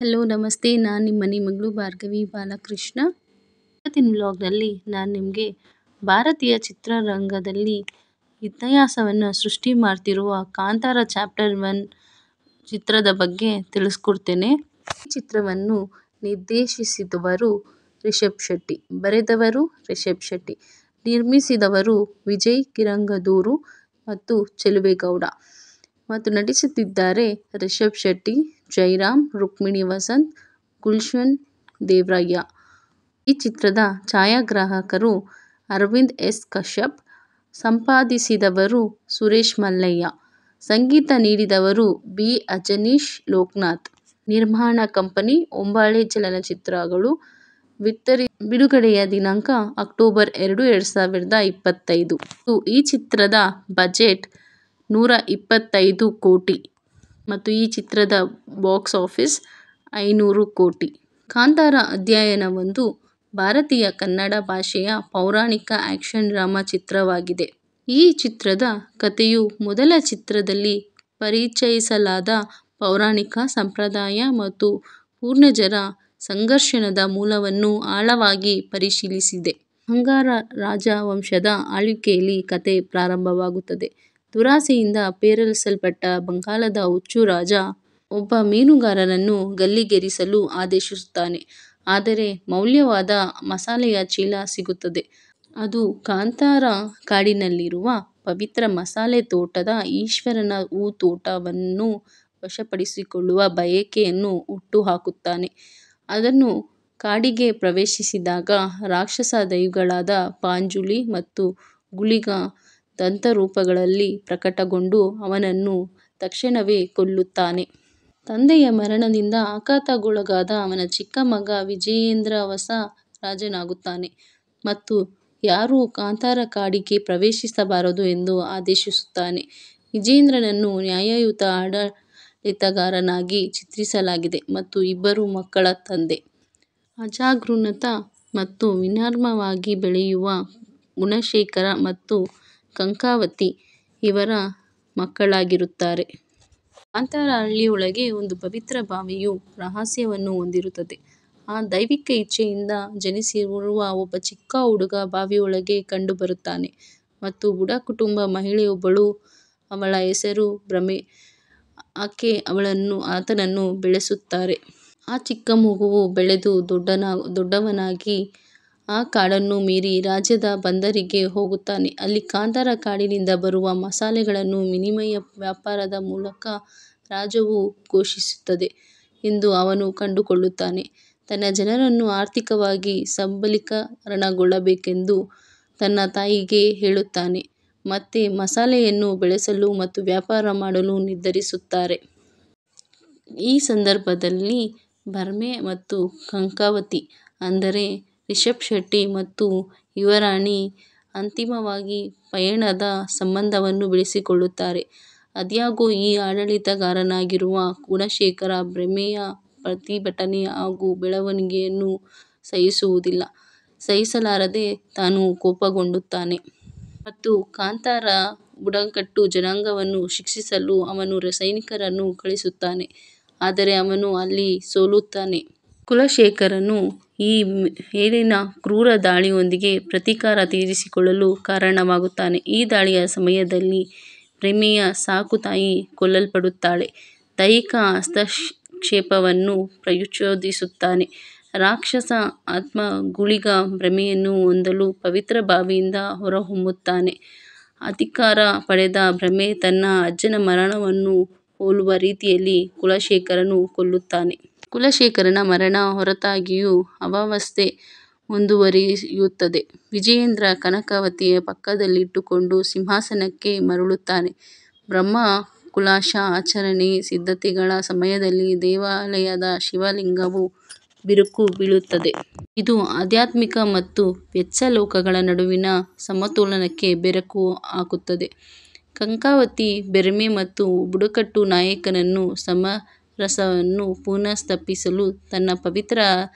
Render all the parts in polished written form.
Hello ನಮಸ್ತೆ, ನಾನು ನಿಮ್ಮ ಮನೆ ಮಗಳು ಭಾರ್ಗವಿ ಬಾಲಕೃಷ್ಣ. ಇವತ್ತಿನ ವ್ಲಾಗ್ನಲ್ಲಿ ನಾನು ನಿಮಗೆ ಭಾರತೀಯ ಚಿತ್ರರಂಗದಲ್ಲಿ ಇತಿಹಾಸವನ್ನು ಸೃಷ್ಟಿ ಮಾಡ್ತಿರುವ ಕಾಂತಾರ ಚಾಪ್ಟರ್ 1 ಚಿತ್ರದ ಬಗ್ಗೆ ತಿಳಿಸ್ಕೊಡ್ತೇನೆ. ಈ ಚಿತ್ರವನ್ನು ನಿರ್ದೇಶಿಸಿದವರು ರಿಷಬ್ ಶೆಟ್ಟಿ, ಬರೆದವರು ರಿಷಬ್ ಶೆಟ್ಟಿ, ನಿರ್ಮಿಸಿದವರು ವಿಜಯ್ ಕಿರಂಗದೂರು ಮತ್ತು ಚೆಲುವೇಗೌಡ ಮತ್ತು ನಟಿಸುತ್ತಿದ್ದಾರೆ ರಿಷಬ್ ಶೆಟ್ಟಿ, ಜಯರಾಮ್, ರುಕ್ಮಿಣಿ ವಸಂತ್, ಗುಲ್ಶನ್ ದೇವ್ರಯ್ಯ. ಈ ಚಿತ್ರದ ಛಾಯಾಗ್ರಾಹಕರು ಅರವಿಂದ್ ಎಸ್ ಕಶ್ಯಪ್, ಸಂಪಾದಿಸಿದವರು ಸುರೇಶ್ ಮಲ್ಲಯ್ಯ, ಸಂಗೀತ ನೀಡಿದವರು ಬಿ ಅಜನೀಶ್ ಲೋಕನಾಥ್. ನಿರ್ಮಾಣ ಕಂಪನಿ ಹೊಂಬಾಳೆ ಚಲನಚಿತ್ರಗಳು. ಬಿಡುಗಡೆಯ ದಿನಾಂಕ ಅಕ್ಟೋಬರ್ 2, 2025. ಈ ಚಿತ್ರದ ಬಜೆಟ್ 125 ಕೋಟಿ ಮತ್ತು ಈ ಚಿತ್ರದ ಬಾಕ್ಸ್ ಆಫೀಸ್ 500 ಕೋಟಿ. ಕಾಂತಾರ ಅಧ್ಯಾಯ 1 ಭಾರತೀಯ ಕನ್ನಡ ಭಾಷೆಯ ಪೌರಾಣಿಕ ಆಕ್ಷನ್ ಡ್ರಾಮಾ ಚಿತ್ರವಾಗಿದೆ. ಈ ಚಿತ್ರದ ಕಥೆಯು ಮೊದಲ ಚಿತ್ರದಲ್ಲಿ ಪರಿಚಯಿಸಲಾದ ಪೌರಾಣಿಕ ಸಂಪ್ರದಾಯ ಮತ್ತು ಪೂರ್ವಜರ ಸಂಘರ್ಷದ ಮೂಲವನ್ನು ಆಳವಾಗಿ ಪರಿಶೀಲಿಸಿದೆ. ಅಂಗಾರ ರಾಜವಂಶದ ಆಳ್ವಿಕೆಯಲ್ಲಿ ಕಥೆ ಪ್ರಾರಂಭವಾಗುತ್ತದೆ. ದುರಾಸೆಯಿಂದ ಪೇರಿಸಲ್ಪಟ್ಟ ಬಂಗಾಲದ ಹುಚ್ಚು ರಾಜ ಒಬ್ಬ ಮೀನುಗಾರನನ್ನು ಗಲ್ಲಿಗೇರಿಸಲು ಆದೇಶಿಸುತ್ತಾನೆ. ಆದರೆ ಮೌಲ್ಯವಾದ ಮಸಾಲೆಯ ಚೀಲ ಸಿಗುತ್ತದೆ. ಅದು ಕಾಂತಾರ ಕಾಡಿನಲ್ಲಿರುವ ಪವಿತ್ರ ಮಸಾಲೆ ತೋಟದ ಈಶ್ವರನ ಹೂತೋಟವನ್ನು ವಶಪಡಿಸಿಕೊಳ್ಳುವ ಬಯಕೆಯನ್ನು ಹುಟ್ಟುಹಾಕುತ್ತಾನೆ. ಅದನ್ನು ಕಾಡಿಗೆ ಪ್ರವೇಶಿಸಿದಾಗ ರಾಕ್ಷಸ ದೈವಗಳಾದ ಪಾಂಚಾಲಿ ಮತ್ತು ಗುಳಿಗ ದಂತರೂಪಗಳಲ್ಲಿ ಪ್ರಕಟಗೊಂಡು ಅವನನ್ನು ತಕ್ಷಣವೇ ಕೊಲ್ಲುತ್ತಾನೆ. ತಂದೆಯ ಮರಣದಿಂದ ಆಘಾತಕ್ಕೊಳಗಾದ ಅವನ ಚಿಕ್ಕ ಮಗ ವಿಜಯೇಂದ್ರ ಹೊಸ ರಾಜನಾಗುತ್ತಾನೆ ಮತ್ತು ಯಾರೂ ಕಾಂತಾರ ಕಾಡಿಗೆ ಪ್ರವೇಶಿಸಬಾರದು ಎಂದು ಆದೇಶಿಸುತ್ತಾನೆ. ವಿಜಯೇಂದ್ರನನ್ನು ನ್ಯಾಯಯುತ ಆಡಳಿತಗಾರನಾಗಿ ಚಿತ್ರಿಸಲಾಗಿದೆ ಮತ್ತು ಇಬ್ಬರು ಮಕ್ಕಳ ತಂದೆ. ಅಜಾಗರೂಕತ ಮತ್ತು ವಿನಮ್ರವಾಗಿ ಬೆಳೆಯುವ ಗುಣಶೇಖರ ಮತ್ತು ಕಂಕಾವತಿ ಇವರ ಮಕ್ಕಳಾಗಿರುತ್ತಾರೆ. ಕಾಂತಾರ ಹಳ್ಳಿಯೊಳಗೆ ಒಂದು ಪವಿತ್ರ ಬಾವಿಯು ರಹಸ್ಯವನ್ನು ಹೊಂದಿರುತ್ತದೆ. ಆ ದೈವಿಕ ಇಚ್ಛೆಯಿಂದ ಜನಿಸಿರುವ ಒಬ್ಬ ಚಿಕ್ಕ ಹುಡುಗ ಬಾವಿಯೊಳಗೆ ಕಂಡುಬರುತ್ತಾನೆ ಮತ್ತು ಬುಡ ಕುಟುಂಬ ಮಹಿಳೆಯೊಬ್ಬಳು, ಅವಳ ಹೆಸರು ಭ್ರಮೆ, ಆತನನ್ನು ಬೆಳೆಸುತ್ತಾರೆ. ಆ ಚಿಕ್ಕ ಮಗುವು ಬೆಳೆದು ದೊಡ್ಡವನಾಗಿ ಆ ಕಾಡನ್ನು ಮೀರಿ ರಾಜ್ಯದ ಬಂದರಿಗೆ ಹೋಗುತ್ತಾನೆ. ಅಲ್ಲಿ ಕಾಂತಾರ ಕಾಡಿನಿಂದ ಬರುವ ಮಸಾಲೆಗಳನ್ನು ವಿನಿಮಯ ವ್ಯಾಪಾರದ ಮೂಲಕ ರಾಜ್ಯವು ಪೋಷಿಸುತ್ತದೆ ಎಂದು ಅವನು ಕಂಡುಕೊಳ್ಳುತ್ತಾನೆ. ತನ್ನ ಜನರನ್ನು ಆರ್ಥಿಕವಾಗಿ ಸಬಲೀಕರಣಗೊಳಿಸಬೇಕೆಂದು ತನ್ನ ತಾಯಿಗೆ ಹೇಳುತ್ತಾನೆ. ಮತ್ತೆ ಮಸಾಲೆಯನ್ನು ಬೆಳೆಸಲು ಮತ್ತು ವ್ಯಾಪಾರ ಮಾಡಲು ನಿರ್ಧರಿಸುತ್ತಾರೆ. ಈ ಸಂದರ್ಭದಲ್ಲಿ ಭ್ರಮೆ ಮತ್ತು ಕಂಕಾವತಿ ಅಂದರೆ ರಿಷಬ್ ಶೆಟ್ಟಿ ಮತ್ತು ಯುವರಾಣಿ ಅಂತಿಮವಾಗಿ ಪಯಣದ ಸಂಬಂಧವನ್ನು ಬೆಳೆಸಿಕೊಳ್ಳುತ್ತಾರೆ. ಆದಾಗ್ಯೂ ಈ ಆಡಳಿತಗಾರನಾಗಿರುವ ಗುಣಶೇಖರ ಭ್ರಮೆಯ ಪ್ರತಿಭಟನೆ ಹಾಗೂ ಬೆಳವಣಿಗೆಯನ್ನು ಸಹಿಸಲಾರದೆ ತಾನು ಕೋಪಗೊಳ್ಳುತ್ತಾನೆ ಮತ್ತು ಕಾಂತಾರ ಬುಡಕಟ್ಟು ಜನಾಂಗವನ್ನು ಶಿಕ್ಷಿಸಲು ಅವನು ಸೈನಿಕರನ್ನು ಕಳುಹಿಸುತ್ತಾನೆ. ಆದರೆ ಅವನು ಅಲ್ಲಿ ಸೋಲುತ್ತಾನೆ. ಕುಲಶೇಖರನು ಈ ಮೇಲಿನ ಕ್ರೂರ ದಾಳಿಯೊಂದಿಗೆ ಪ್ರತೀಕಾರ ತೀರಿಸಿಕೊಳ್ಳಲು ಕಾರಣವಾಗುತ್ತಾನೆ. ಈ ದಾಳಿಯ ಸಮಯದಲ್ಲಿ ಭ್ರಮೆಯ ಸಾಕು ತಾಯಿ ಕೊಲ್ಲಲ್ಪಡುತ್ತಾಳೆ. ದೈಹಿಕ ಹಸ್ತಕ್ಷೇಪವನ್ನು ಪ್ರಚೋದಿಸುತ್ತಾನೆ. ರಾಕ್ಷಸ ಆತ್ಮ ಗುಳಿಗ ಭ್ರಮೆಯನ್ನು ಹೊಂದಲು ಪವಿತ್ರ ಬಾವಿಯಿಂದ ಹೊರಹೊಮ್ಮುತ್ತಾನೆ. ಅಧಿಕಾರ ಪಡೆದ ಭ್ರಮೆ ತನ್ನ ಅಜ್ಜನ ಮರಣವನ್ನು ಹೋಲುವ ರೀತಿಯಲ್ಲಿ ಕುಲಶೇಖರನನ್ನು ಕೊಲ್ಲುತ್ತಾನೆ. ಕುಲಶೇಖರನ ಮರಣದ ಹೊರತಾಗಿಯೂ ಅವ್ಯವಸ್ಥೆ ಮುಂದುವರಿಯುತ್ತದೆ. ವಿಜಯೇಂದ್ರ ಕಂಕಾವತಿಯ ಪಕ್ಕದಲ್ಲಿಟ್ಟುಕೊಂಡು ಸಿಂಹಾಸನಕ್ಕೆ ಮರಳುತ್ತಾನೆ. ಬ್ರಹ್ಮ ಕಲಶ ಆಚರಣೆ ಸಿದ್ಧತೆಗಳ ಸಮಯದಲ್ಲಿ ದೇವಾಲಯದ ಶಿವಲಿಂಗವು ಬಿರುಕು ಬೀಳುತ್ತದೆ. ಇದು ಆಧ್ಯಾತ್ಮಿಕ ಮತ್ತು ವೆಚ್ಚ ಲೋಕಗಳ ನಡುವಿನ ಸಮತೋಲನಕ್ಕೆ ಬೆರುಕು ಹಾಕುತ್ತದೆ. ಕಂಕಾವತಿ ಭ್ರಮೆ ಮತ್ತು ಬುಡಕಟ್ಟು ನಾಯಕನನ್ನು ಸಾಮರಸ್ಯವನ್ನು ಪುನಃಸ್ಥಾಪಿಸಲು ತನ್ನ ಪವಿತ್ರ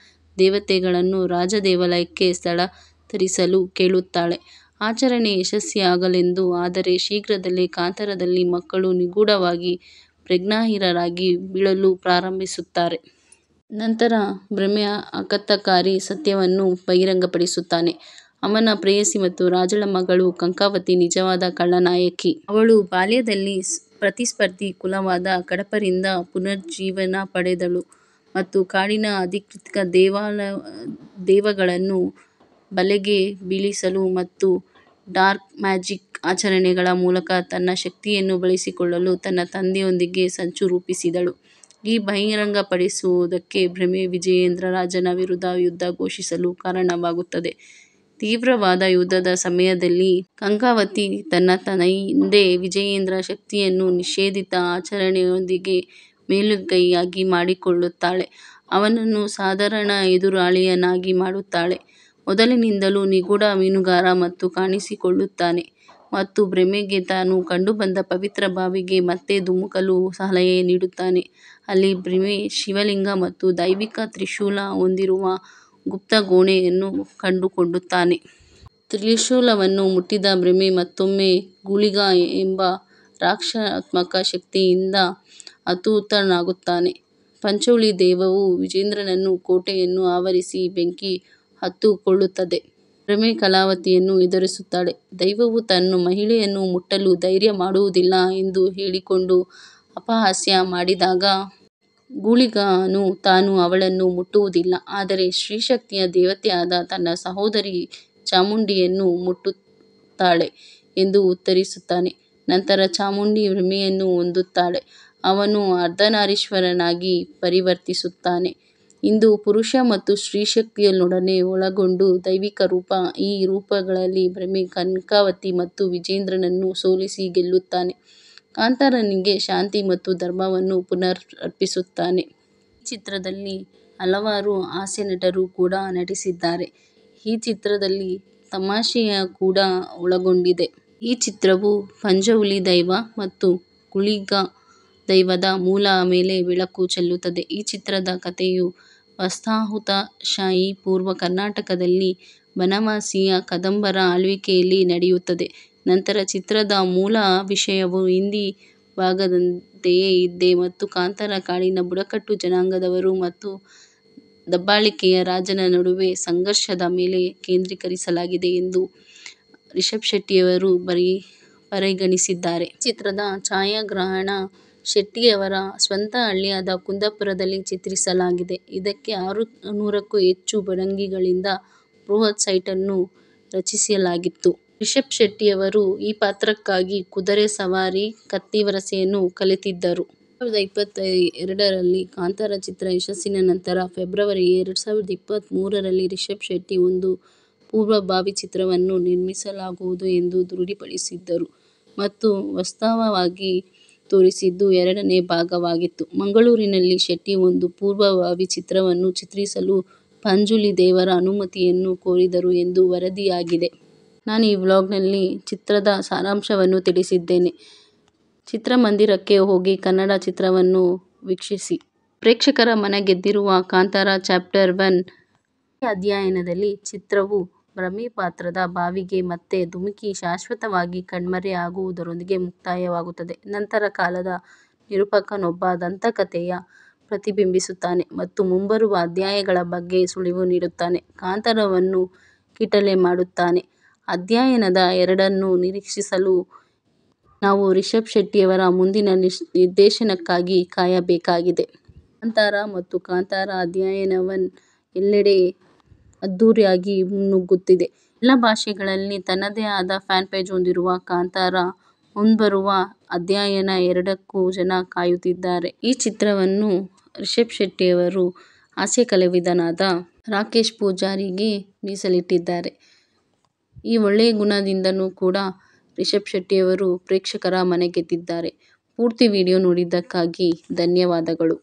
ದೇವತೆಗಳನ್ನು ರಾಜ ದೇವಾಲಯಕ್ಕೆ ಸ್ಥಳಾಂತರಿಸಲು ಕೇಳುತ್ತಾಳೆ. ಆಚರಣೆ ಯಶಸ್ವಿಯಾಗಲಿಲ್ಲ. ಆದರೆ ಶೀಘ್ರದಲ್ಲೇ ಕಾಂತಾರದಲ್ಲಿ ಮಕ್ಕಳು ನಿಗೂಢವಾಗಿ ಪ್ರಜ್ಞಾಹೀನರಾಗಿ ಬೀಳಲು ಪ್ರಾರಂಭಿಸುತ್ತಾರೆ. ನಂತರ ಭ್ರಮೆ ಆಘಾತಕಾರಿ ಸತ್ಯವನ್ನು ಬಹಿರಂಗಪಡಿಸುತ್ತಾನೆ. ಅವನ ಪ್ರೇಯಸಿ ಮತ್ತು ರಾಜಳ ಮಗಳು ಕಂಕಾವತಿ ನಿಜವಾದ ಖಳನಾಯಕಿ. ಅವಳು ಬಾಲ್ಯದಲ್ಲಿ ಪ್ರತಿಸ್ಪರ್ಧಿ ಕುಲವಾದ ಕಡಪರಿಂದ ಪುನರುಜ್ಜೀವನ ಪಡೆದಳು ಮತ್ತು ಕಾಡಿನ ಅಧಿಕೃತ ದೆವ್ವಗಳನ್ನು ಬಲೆಗೆ ಬೀಳಿಸಲು ಮತ್ತು ಡಾರ್ಕ್ ಮ್ಯಾಜಿಕ್ ಆಚರಣೆಗಳ ಮೂಲಕ ತನ್ನ ಶಕ್ತಿಯನ್ನು ಬಳಸಿಕೊಳ್ಳಲು ತನ್ನ ತಂದೆಯೊಂದಿಗೆ ಸಂಚು ರೂಪಿಸಿದಳು. ಈ ಬಹಿರಂಗಪಡಿಸುವುದಕ್ಕೆ ಭ್ರಮೆ ವಿಜಯೇಂದ್ರ ರಾಜನ ವಿರುದ್ಧ ಯುದ್ಧ ಘೋಷಿಸಲು ಕಾರಣವಾಗುತ್ತದೆ. ತೀವ್ರವಾದ ಯುದ್ಧದ ಸಮಯದಲ್ಲಿ ಕಂಕಾವತಿ ತನ್ನ ತಂದೆ ವಿಜಯೇಂದ್ರ ಶಕ್ತಿಯನ್ನು ನಿಷೇಧಿತ ಆಚರಣೆಯೊಂದಿಗೆ ಮೇಲುಗೈಯಾಗಿ ಮಾಡಿಕೊಳ್ಳುತ್ತಾಳೆ. ಅವನನ್ನು ಸಾಧಾರಣ ಎದುರಾಳಿಯನ್ನಾಗಿ ಮಾಡುತ್ತಾಳೆ. ಮೊದಲಿನಿಂದಲೂ ನಿಗೂಢ ಮೀನುಗಾರ ಮತ್ತು ಕಾಣಿಸಿಕೊಳ್ಳುತ್ತಾನೆ ಮತ್ತು ಭ್ರಮೆಗೆ ತಾನು ಕಂಡುಬಂದ ಪವಿತ್ರ ಬಾವಿಗೆ ಮತ್ತೆ ಧುಮುಕಲು ಸಲಹೆ ನೀಡುತ್ತಾನೆ. ಅಲ್ಲಿ ಭ್ರಮೆ ಶಿವಲಿಂಗ ಮತ್ತು ದೈವಿಕ ತ್ರಿಶೂಲ ಹೊಂದಿರುವ ಗುಪ್ತ ಕೋಣೆಯನ್ನು ಕಂಡುಕೊಳ್ಳುತ್ತಾನೆ. ತ್ರಿಶೂಲವನ್ನು ಮುಟ್ಟಿದ ಭ್ರಮೆ ಮತ್ತೊಮ್ಮೆ ಗೂಳಿಗ ಎಂಬ ರಕ್ಷಣಾತ್ಮಕ ಶಕ್ತಿಯಿಂದ ಆಹುತನಾಗುತ್ತಾನೆ. ಪಂಚುಲಿ ದೆವ್ವವು ವಿಜೇಂದ್ರನನ್ನು ಕೋಟೆಯನ್ನು ಆವರಿಸಿ ಬೆಂಕಿ ಹೊತ್ತುಕೊಳ್ಳುತ್ತದೆ. ಭ್ರಮೆ ಕಲಾವತಿಯನ್ನು ಎದುರಿಸುತ್ತಾಳೆ. ದೆವ್ವವು ತಾನು ಮಹಿಳೆಯನ್ನು ಮುಟ್ಟಲು ಧೈರ್ಯ ಮಾಡುವುದಿಲ್ಲ ಎಂದು ಹೇಳಿಕೊಂಡು ಅಪಹಾಸ್ಯ ಮಾಡಿದಾಗ ಗೂಳಿಗನು ತಾನು ಅವಳನ್ನು ಮುಟ್ಟುವುದಿಲ್ಲ, ಆದರೆ ಸ್ತ್ರೀಶಕ್ತಿಯ ದೇವತೆಯಾದ ತನ್ನ ಸಹೋದರಿ ಚಾಮುಂಡಿಯನ್ನು ಮುಟ್ಟುತ್ತಾಳೆ ಎಂದು ಉತ್ತರಿಸುತ್ತಾನೆ. ನಂತರ ಚಾಮುಂಡಿ ಭ್ರಮೆಯನ್ನು ಹೊಂದುತ್ತಾಳೆ. ಅವನು ಅರ್ಧನಾರೀಶ್ವರನಾಗಿ ಪರಿವರ್ತಿಸುತ್ತಾನೆ. ಇಂದು ಪುರುಷ ಮತ್ತು ಸ್ತ್ರೀ ಶಕ್ತಿಗಳೊಡನೆ ಒಳಗೊಂಡ ದೈವಿಕ ರೂಪ. ಈ ರೂಪಗಳಲ್ಲಿ ಭ್ರಮೆ ಕಂಕಾವತಿ ಮತ್ತು ವಿಜೇಂದ್ರನನ್ನು ಸೋಲಿಸಿ ಗೆಲ್ಲುತ್ತಾನೆ. ಕಾಂತಾರನಿಗೆ ಶಾಂತಿ ಮತ್ತು ಧರ್ಮವನ್ನು ಪುನರ್ ಅರ್ಪಿಸುತ್ತಾನೆ. ಈ ಚಿತ್ರದಲ್ಲಿ ಹಲವಾರು ಹಾಸ್ಯನಟರು ಕೂಡ ನಟಿಸಿದ್ದಾರೆ. ಈ ಚಿತ್ರದಲ್ಲಿ ತಮಾಷೆಯ ಕೂಡ ಒಳಗೊಂಡಿದೆ. ಈ ಚಿತ್ರವು ಪಂಜುಲಿ ದೆವ್ವ ಮತ್ತು ಗೂಳಿಗ ದೆವ್ವದ ಮೂಲದ ಮೇಲೆ ಬೆಳಕು ಚೆಲ್ಲುತ್ತದೆ. ಈ ಚಿತ್ರದ ಕಥೆಯು ವಸಾಹತುಶಾಹಿ ಪೂರ್ವ ಕರ್ನಾಟಕದಲ್ಲಿ ಬನವಾಸಿಯ ಕದಂಬರ ಆಳ್ವಿಕೆಯಲ್ಲಿ ನಡೆಯುತ್ತದೆ. ನಂತರ ಚಿತ್ರದ ಮೂಲ ವಿಷಯವು ಹಿಂದಿ ಭಾಗದಂತೆಯೇ ಇದೆ ಮತ್ತು ಕಾಂತಾರ ಕಾಡಿನ ಬುಡಕಟ್ಟು ಜನಾಂಗದವರು ಮತ್ತು ದಬ್ಬಾಳಿಕೆಯ ರಾಜನ ನಡುವೆ ಸಂಘರ್ಷದ ಮೇಲೆ ಕೇಂದ್ರೀಕರಿಸಲಾಗಿದೆ ಎಂದು ರಿಷಬ್ ಶೆಟ್ಟಿಯವರು ಪರಿಗಣಿಸಿದ್ದಾರೆ. ಈ ಚಿತ್ರದ ಛಾಯಾಗ್ರಹಣ ಶೆಟ್ಟಿಯವರ ಸ್ವಂತ ಹಳ್ಳಿಯಾದ ಕುಂದಾಪುರದಲ್ಲಿ ಚಿತ್ರಿಸಲಾಗಿದೆ. ಇದಕ್ಕೆ 600ಕ್ಕೂ ಹೆಚ್ಚು ಬಡಗಿಗಳಿಂದ ಬೃಹತ್ ಸೆಟ್ ಅನ್ನು ರಚಿಸಲಾಗಿತ್ತು. ರಿಷಬ್ ಶೆಟ್ಟಿಯವರು ಈ ಪಾತ್ರಕ್ಕಾಗಿ ಕುದುರೆ ಸವಾರಿ, ಕತ್ತಿವರಸೆಯನ್ನು ಕಲಿತಿದ್ದರು. 2022ರಲ್ಲಿ ಕಾಂತಾರ ಚಿತ್ರ ಯಶಸ್ಸಿನ ನಂತರ ಫೆಬ್ರವರಿ 2023ರಲ್ಲಿ ರಿಷಬ್ ಶೆಟ್ಟಿ ಒಂದು ಪೂರ್ವಭಾವಿ ಚಿತ್ರವನ್ನು ನಿರ್ಮಿಸಲಾಗುವುದು ಎಂದು ದೃಢಪಡಿಸಿದರು ಮತ್ತು ವಾಸ್ತವವಾಗಿ ತೋರಿಸಿದ್ದು ಎರಡನೇ ಭಾಗವಾಗಿತ್ತು. ಮಂಗಳೂರಿನಲ್ಲಿ ಶೆಟ್ಟಿ ಒಂದು ಪೂರ್ವಭಾವಿ ಚಿತ್ರವನ್ನು ಚಿತ್ರಿಸಲು ಪಂಜುಲಿ ದೆವ್ವರ ಅನುಮತಿಯನ್ನು ಕೋರಿದರು ಎಂದು ವರದಿಯಾಗಿದೆ. ನಾನು ಈ ವ್ಲಾಗ್ನಲ್ಲಿ ಚಿತ್ರದ ಸಾರಾಂಶವನ್ನು ತಿಳಿಸಿದ್ದೇನೆ. ಚಿತ್ರಮಂದಿರಕ್ಕೆ ಹೋಗಿ ಕನ್ನಡ ಚಿತ್ರವನ್ನು ವೀಕ್ಷಿಸಿ. ಪ್ರೇಕ್ಷಕರ ಮನಗೆದ್ದಿರುವ ಕಾಂತಾರ ಚಾಪ್ಟರ್ 1. ಈ ಅಧ್ಯಾಯದಲ್ಲಿ ಚಿತ್ರವು ಭ್ರಮೆ ಪಾತ್ರದ ಬಾವಿಗೆ ಮತ್ತೆ ಧುಮುಕಿ ಶಾಶ್ವತವಾಗಿ ಕಣ್ಮರೆಯಾಗುವುದರೊಂದಿಗೆ ಮುಕ್ತಾಯವಾಗುತ್ತದೆ. ನಂತರ ಕಾಲದ ನಿರೂಪಕನೊಬ್ಬ ದಂತಕಥೆಯ ಪ್ರತಿಬಿಂಬಿಸುತ್ತಾನೆ ಮತ್ತು ಮುಂಬರುವ ಅಧ್ಯಾಯಗಳ ಬಗ್ಗೆ ಸುಳಿವು ನೀಡುತ್ತಾನೆ. ಕಾಂತಾರವನ್ನು ಕಿಟಲೆ ಮಾಡುತ್ತಾನೆ. ಅಧ್ಯಾಯ 2 ನಿರೀಕ್ಷಿಸಲು ನಾವು ರಿಷಬ್ ಶೆಟ್ಟಿಯವರ ಮುಂದಿನ ನಿರ್ದೇಶನಕ್ಕಾಗಿ ಕಾಯಬೇಕಾಗಿದೆ. ಕಾಂತಾರ ಮತ್ತು ಕಾಂತಾರ ಅಧ್ಯಾಯ 1 ಎಲ್ಲೆಡೆ ಅದ್ಧೂರಿಯಾಗಿ ಮುನ್ನುಗ್ಗುತ್ತಿದೆ. ಎಲ್ಲ ಭಾಷೆಗಳಲ್ಲಿ ತನ್ನದೇ ಆದ ಫ್ಯಾನ್ ಪೇಜ್ ಹೊಂದಿರುವ ಕಾಂತಾರ ಮುಂಬರುವ ಅಧ್ಯಾಯ 2ಕ್ಕೂ ಜನ ಕಾಯುತ್ತಿದ್ದಾರೆ. ಈ ಚಿತ್ರವನ್ನು ರಿಷಬ್ ಶೆಟ್ಟಿಯವರು ಹಾಸ್ಯ ಕಲಾವಿದನಾದ ರಾಕೇಶ್ ಪೂಜಾರಿಗೆ ಮೀಸಲಿಟ್ಟಿದ್ದಾರೆ. ಈ ಒಳ್ಳೆಯ ಗುಣದಿಂದನೂ ಕೂಡ ರಿಷಬ್ ಶೆಟ್ಟಿಯವರು ಪ್ರೇಕ್ಷಕರ ಮನಗೆದ್ದಿದ್ದಾರೆ. ಪೂರ್ತಿ ವಿಡಿಯೋ ನೋಡಿದ್ದಕ್ಕಾಗಿ ಧನ್ಯವಾದಗಳು.